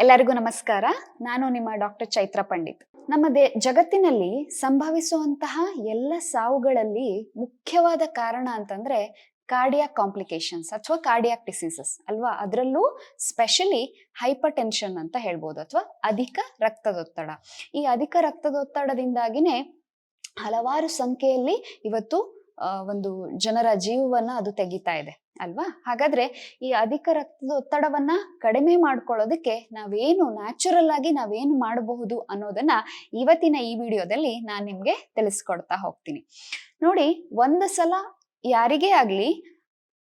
ಎಲ್ಲರಿಗೂ ನಮಸ್ಕಾರ. ನಾನು ನಿಮ್ಮ ಡಾಕ್ಟರ್ ಚೈತ್ರ ಪಂಡಿತ್. ನಮ್ಮ ಜಗತ್ತಿನಲ್ಲಿ ಸಂಭವಿಸುವಂತಹ ಎಲ್ಲ ಸಾವುಗಳಲ್ಲಿ ಮುಖ್ಯವಾದ ಕಾರಣ ಅಂತಂದ್ರೆ ಕಾರ್ಡಿಯಾಕ್ ಕಾಂಪ್ಲಿಕೇಶನ್ಸ್ ಅಥವಾ ಕಾರ್ಡಿಯಾಕ್ ಡಿಸೀಸಸ್ ಅಲ್ವಾ. ಅದರಲ್ಲೂ ಸ್ಪೆಷಲಿ ಹೈಪರ್ ಟೆನ್ಷನ್ ಅಂತ ಹೇಳ್ಬೋದು, ಅಥವಾ ಅಧಿಕ ರಕ್ತದೊತ್ತಡ. ಈ ಅಧಿಕ ರಕ್ತದೊತ್ತಡದಿಂದಾಗಿನೇ ಹಲವಾರು ಸಂಖ್ಯೆಯಲ್ಲಿ ಇವತ್ತು ಒಂದು ಜನರ ಜೀವವನ್ನ ಅದು ತೆಗಿತಾ ಇದೆ ಅಲ್ವಾ. ಹಾಗಾದ್ರೆ ಈ ಅಧಿಕ ರಕ್ತದ ಒತ್ತಡವನ್ನ ಕಡಿಮೆ ಮಾಡ್ಕೊಳ್ಳೋದಕ್ಕೆ ನ್ಯಾಚುರಲ್ ಆಗಿ ನಾವೇನು ಮಾಡಬಹುದು ಅನ್ನೋದನ್ನ ಇವತ್ತಿನ ಈ ವಿಡಿಯೋದಲ್ಲಿ ನಾನು ನಿಮ್ಗೆ ತಿಳಿಸ್ಕೊಡ್ತಾ ಹೋಗ್ತೀನಿ. ನೋಡಿ, ಒಂದು ಸಲ ಯಾರಿಗೇ ಆಗ್ಲಿ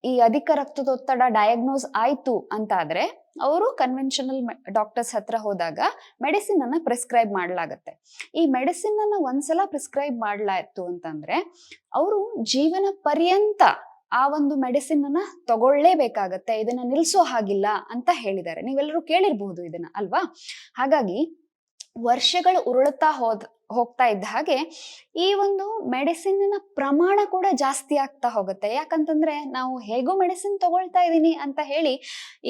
ಈ ಅಧಿಕ ರಕ್ತದೊತ್ತಡ ಡಯಾಗ್ನೋಸ್ ಆಯ್ತು ಅಂತ ಆದ್ರೆ ಅವರು ಕನ್ವೆನ್ಷನಲ್ ಡಾಕ್ಟರ್ಸ್ ಹತ್ರ ಹೋದಾಗ ಮೆಡಿಸಿನ್ ಅನ್ನ ಪ್ರಿಸ್ಕ್ರೈಬ್ ಮಾಡಲಾಗತ್ತೆ. ಈ ಮೆಡಿಸಿನ್ ಅನ್ನ ಒಂದ್ಸಲ ಪ್ರಿಸ್ಕ್ರೈಬ್ ಮಾಡ್ಲಾಯ್ತು ಅಂತಂದ್ರೆ ಅವರು ಜೀವನ ಪರ್ಯಂತ ಆ ಒಂದು ಮೆಡಿಸಿನ್ ಅನ್ನ ತಗೊಳ್ಳೇಬೇಕಾಗತ್ತೆ, ಇದನ್ನ ನಿಲ್ಸೋ ಹಾಗಿಲ್ಲ ಅಂತ ಹೇಳಿದ್ದಾರೆ. ನೀವೆಲ್ಲರೂ ಕೇಳಿರ್ಬಹುದು ಇದನ್ನ ಅಲ್ವಾ. ಹಾಗಾಗಿ ವರ್ಷಗಳು ಉರುಳುತ್ತಾ ಹೋಗ್ತಾ ಇದ್ದ ಹಾಗೆ ಈ ಒಂದು ಮೆಡಿಸಿನ್ ಪ್ರಮಾಣ ಕೂಡ ಜಾಸ್ತಿ ಆಗ್ತಾ ಹೋಗುತ್ತೆ. ಯಾಕಂತಂದ್ರೆ ನಾವು ಹೇಗೋ ಮೆಡಿಸಿನ್ ತಗೊಳ್ತಾ ಇದೀನಿ ಅಂತ ಹೇಳಿ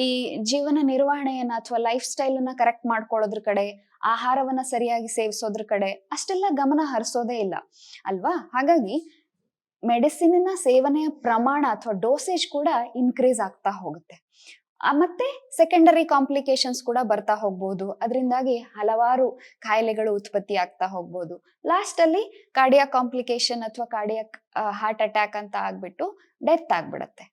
ಈ ಜೀವನ ನಿರ್ವಹಣೆಯನ್ನ ಅಥವಾ ಲೈಫ್ ಸ್ಟೈಲ್ ಅನ್ನ ಕರೆಕ್ಟ್ ಮಾಡ್ಕೊಳ್ಳೋದ್ರ ಕಡೆ, ಆಹಾರವನ್ನ ಸರಿಯಾಗಿ ಸೇವಿಸೋದ್ರ ಕಡೆ ಅಷ್ಟೆಲ್ಲ ಗಮನ ಹರಿಸೋದೇ ಇಲ್ಲ ಅಲ್ವಾ. ಹಾಗಾಗಿ ಮೆಡಿಸಿನ್ನ ಸೇವನೆಯ ಪ್ರಮಾಣ ಅಥವಾ ಡೋಸೇಜ್ ಕೂಡ ಇನ್ಕ್ರೀಸ್ ಆಗ್ತಾ ಹೋಗುತ್ತೆ. ಮತ್ತೆ ಸೆಕೆಂಡರಿ ಕಾಂಪ್ಲಿಕೇಶನ್ಸ್ ಕೂಡ ಬರ್ತಾ ಹೋಗ್ಬೋದು. ಅದರಿಂದಾಗಿ ಹಲವಾರು ಕಾಯಿಲೆಗಳು ಉತ್ಪತ್ತಿ ಆಗ್ತಾ ಹೋಗ್ಬೋದು. ಲಾಸ್ಟ್ ಅಲ್ಲಿ ಕಾರ್ಡಿಯಾಕ್ ಕಾಂಪ್ಲಿಕೇಶನ್ ಅಥವಾ ಕಾರ್ಡಿಯಾಕ್ ಹಾರ್ಟ್ ಅಟ್ಯಾಕ್ ಅಂತ ಆಗ್ಬಿಟ್ಟು ಡೆತ್ ಆಗ್ಬಿಡತ್ತೆ